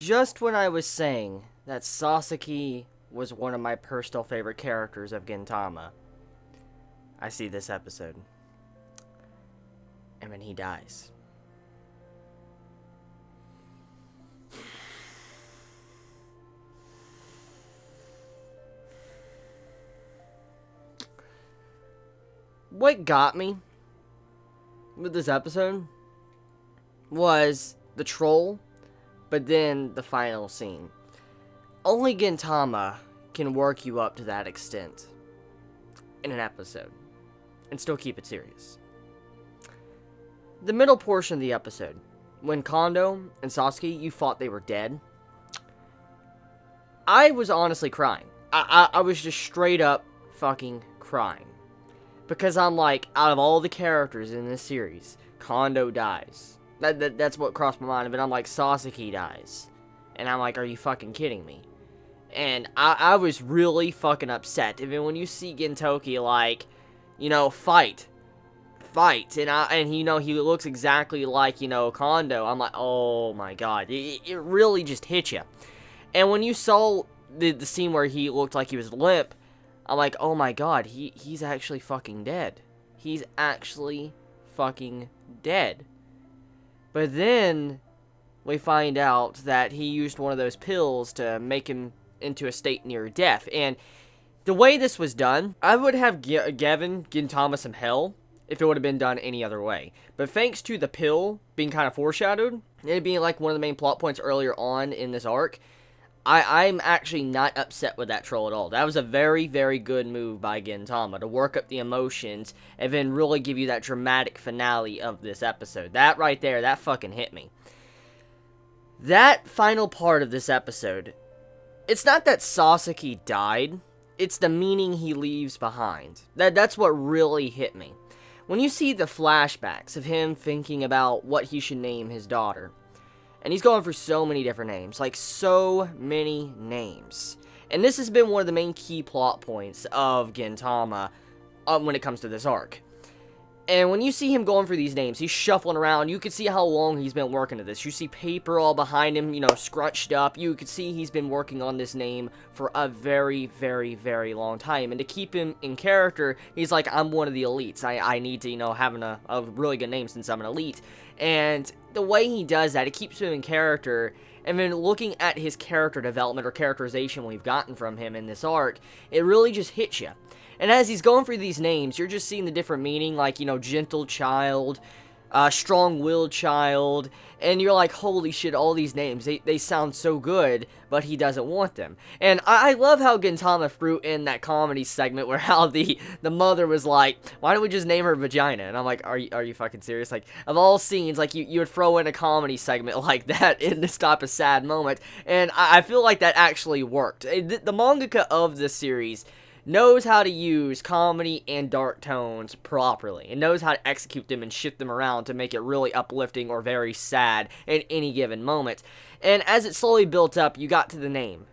Just when I was saying that Sasaki was one of my personal favorite characters of Gintama, I see this episode. And then he dies. What got me with this episode was the troll, but then the final scene. Only Gintama can work you up to that extent in an episode and still keep it serious. The middle portion of the episode, when Kondo and Sasuke, you thought they were dead, I was honestly crying. I was just straight up fucking crying. Because I'm like, out of all the characters in this series, Kondo dies. That's what crossed my mind. But I'm like, Sasuke dies. And I'm like, are you fucking kidding me? And I was really fucking upset. Even when you see Gintoki, like, you know, fight. And you know, he looks exactly like, you know, Kondo. I'm like, oh my god. It really just hit you. And when you saw the scene where he looked like he was limp, I'm like, oh my god, he's actually fucking dead. He's actually fucking dead. But then we find out that he used one of those pills to make him into a state near death. And the way this was done, I would have given Gintama some hell if it would have been done any other way. But thanks to the pill being kind of foreshadowed, and it being like one of the main plot points earlier on in this arc, I'm actually not upset with that troll at all. That was a very, very good move by Gintama to work up the emotions and then really give you that dramatic finale of this episode. That right there, that fucking hit me. That final part of this episode, it's not that Sasaki died, it's the meaning he leaves behind. That's what really hit me. When you see the flashbacks of him thinking about what he should name his daughter, and he's going for so many different names. Like, so many names. And this has been one of the main key plot points of Gintama when it comes to this arc. And when you see him going for these names, he's shuffling around. You can see how long he's been working at this. You see paper all behind him, you know, scrunched up. You can see he's been working on this name for a very, very, very long time. And to keep him in character, he's like, I'm one of the elites. I need to, you know, have a really good name since I'm an elite. And the way he does that, it keeps him in character. And then looking at his character development or characterization we've gotten from him in this arc, it really just hits you. And as he's going through these names, you're just seeing the different meaning, like, you know, gentle child, strong-willed child, and you're like, holy shit, all these names, they sound so good, but he doesn't want them. And I love how Gintama threw in that comedy segment where how the mother was like, why don't we just name her Vagina? And I'm like, are you fucking serious? Like, of all scenes, like, you would throw in a comedy segment like that in this type of sad moment, and I feel like that actually worked. The mangaka of this series knows how to use comedy and dark tones properly, and knows how to execute them and shift them around to make it really uplifting or very sad at any given moment. And as it slowly built up, you got to the name,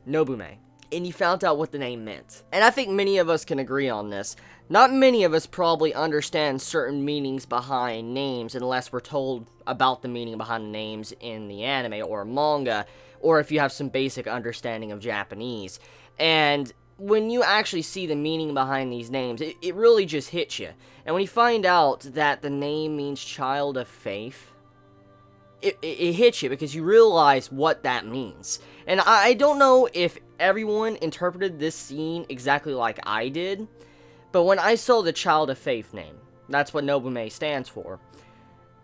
Nobume, and you found out what the name meant. And I think many of us can agree on this. Not many of us probably understand certain meanings behind names unless we're told about the meaning behind the names in the anime or manga, or if you have some basic understanding of Japanese. And when you actually see the meaning behind these names, it really just hits you. And when you find out that the name means child of faith, it hits you because you realize what that means. And I don't know if everyone interpreted this scene exactly like I did, but when I saw the child of faith name, that's what Nobume stands for,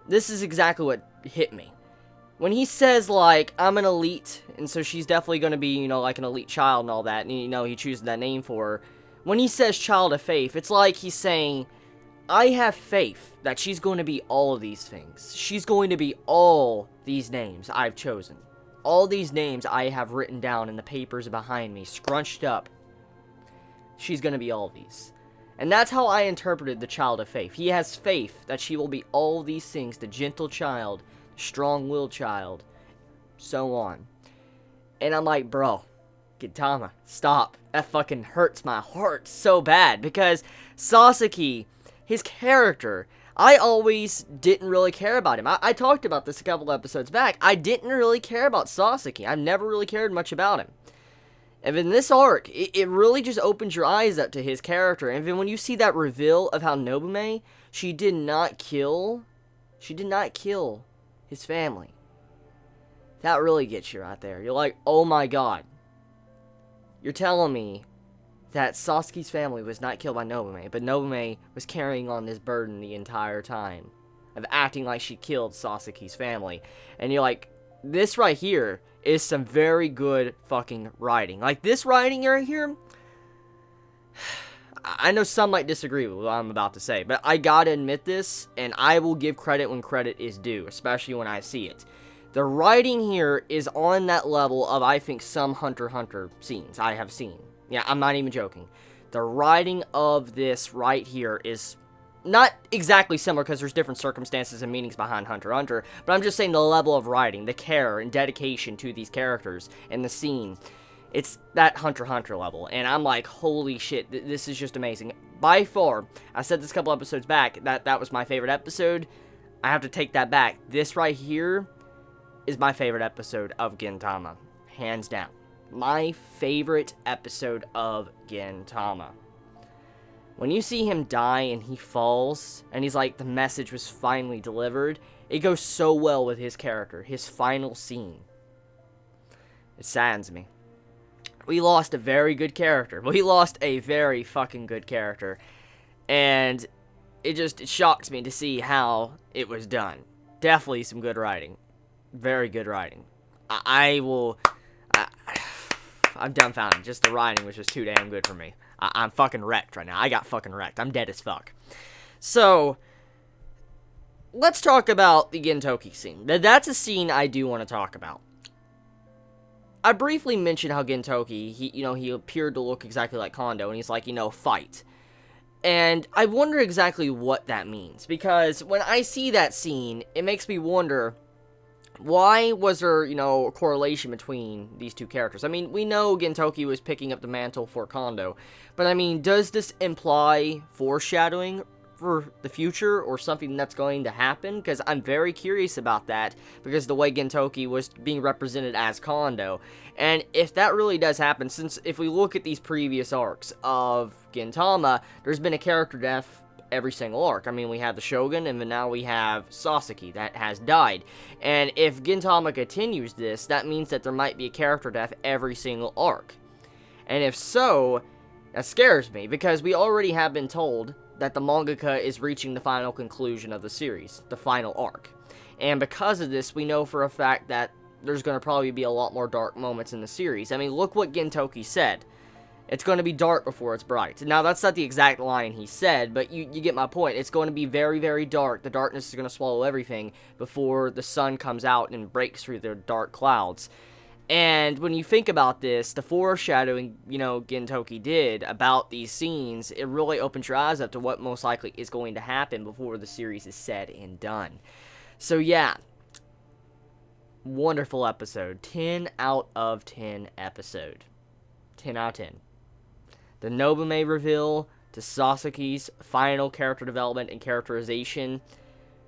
this is exactly what hit me. When he says, like, I'm an elite, and so she's definitely going to be, you know, like an elite child and all that, and, you know, he chooses that name for her. When he says child of faith, it's like he's saying, I have faith that she's going to be all of these things. She's going to be all these names I've chosen. All these names I have written down in the papers behind me, scrunched up. She's going to be all these. And that's how I interpreted the child of faith. He has faith that she will be all these things, the gentle child, strong-willed child, so on. And I'm like, bro, Gintama, stop. That fucking hurts my heart so bad, because Sasaki, his character, I always didn't really care about him. I talked about this a couple episodes back. I didn't really care about Sasaki. I've never really cared much about him. And in this arc, it really just opens your eyes up to his character. And then when you see that reveal of how Nobume, she did not kill his family. That really gets you right there. You're like, oh my god. You're telling me that Sasaki's family was not killed by Nobume, but Nobume was carrying on this burden the entire time of acting like she killed Sasaki's family. And you're like, this right here is some very good fucking writing. Like, this writing right here, I know some might disagree with what I'm about to say, but I gotta admit this, and I will give credit when credit is due, especially when I see it. The writing here is on that level of, I think, some Hunter x Hunter scenes I have seen. Yeah, I'm not even joking. The writing of this right here is not exactly similar because there's different circumstances and meanings behind Hunter x Hunter, but I'm just saying the level of writing, the care and dedication to these characters and the scene, it's that Hunter x Hunter level, and I'm like, holy shit, this is just amazing. By far, I said this a couple episodes back, that was my favorite episode. I have to take that back. This right here is my favorite episode of Gintama, hands down. My favorite episode of Gintama. When you see him die and he falls, and he's like, the message was finally delivered, it goes so well with his character, his final scene. It saddens me. We lost a very good character. We lost a very fucking good character. And it shocks me to see how it was done. Definitely some good writing. Very good writing. I'm dumbfounded. Just the writing was just too damn good for me. I'm fucking wrecked right now. I got fucking wrecked. I'm dead as fuck. So, let's talk about the Gintoki scene. That's a scene I do want to talk about. I briefly mentioned how Gintoki, he appeared to look exactly like Kondo, and he's like, fight. And I wonder exactly what that means, because when I see that scene, it makes me wonder, why was there, a correlation between these two characters? I mean, we know Gintoki was picking up the mantle for Kondo, but I mean, does this imply foreshadowing for the future, or something that's going to happen? Because I'm very curious about that, because the way Gintoki was being represented as Kondo, and if that really does happen, since if we look at these previous arcs of Gintama, there's been a character death every single arc. I mean, we have the Shogun, and then now we have Sasaki that has died. And if Gintama continues this, that means that there might be a character death every single arc. And if so, that scares me, because we already have been told that the mangaka is reaching the final conclusion of the series, the final arc. And because of this, we know for a fact that there's going to probably be a lot more dark moments in the series. I mean, look what Gintoki said. It's going to be dark before it's bright. Now, that's not the exact line he said, but you get my point. It's going to be very, very dark. The darkness is going to swallow everything before the sun comes out and breaks through the dark clouds. And when you think about this, the foreshadowing, Gintoki did about these scenes, it really opens your eyes up to what most likely is going to happen before the series is said and done. So, yeah. Wonderful episode. 10 out of 10 episode. 10 out of 10. The Nobume reveal, to Sasaki's final character development and characterization,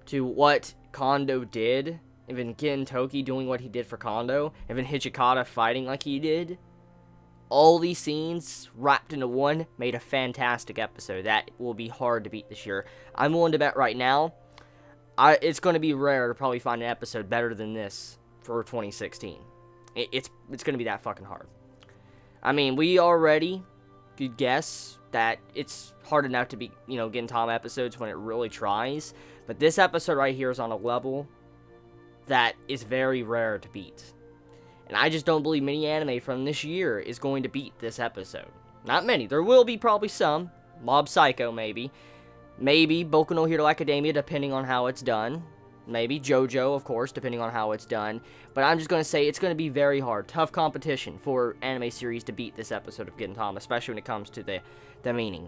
to what Kondo did, even Gintoki doing what he did for Kondo, even Hijikata fighting like he did. All these scenes wrapped into one made a fantastic episode that will be hard to beat this year. I'm willing to bet right now, it's going to be rare to probably find an episode better than this for 2016. It's going to be that fucking hard. I mean, we already could guess that it's hard enough to be, Gintama episodes when it really tries. But this episode right here is on a level that is very rare to beat. And I just don't believe many anime from this year is going to beat this episode. Not many. There will be probably some. Mob Psycho, maybe. Maybe Boku no Hero Academia, depending on how it's done. Maybe JoJo, of course, depending on how it's done. But I'm just going to say it's going to be very hard. Tough competition for anime series to beat this episode of Gintama, especially when it comes to the meaning.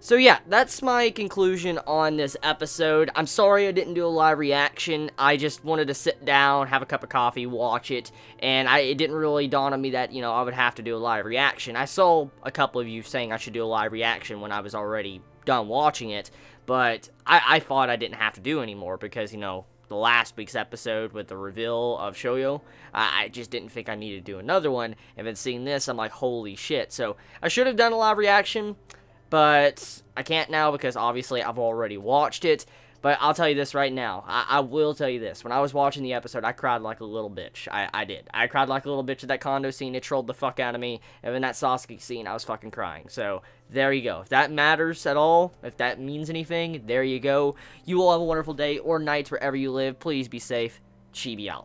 So yeah, that's my conclusion on this episode. I'm sorry I didn't do a live reaction. I just wanted to sit down, have a cup of coffee, watch it, and it didn't really dawn on me that, I would have to do a live reaction. I saw a couple of you saying I should do a live reaction when I was already done watching it, but I thought I didn't have to do anymore because, you know, the last week's episode with the reveal of Shoyo, I just didn't think I needed to do another one, and then seeing this, I'm like, holy shit. So, I should have done a live reaction, but I can't now because obviously I've already watched it. But I'll tell you this right now. I will tell you this. When I was watching the episode, I cried like a little bitch. I did. I cried like a little bitch at that condo scene. It trolled the fuck out of me. And then that Sasuke scene, I was fucking crying. So, there you go. If that matters at all, if that means anything, there you go. You all have a wonderful day or night wherever you live. Please be safe. Chibi out.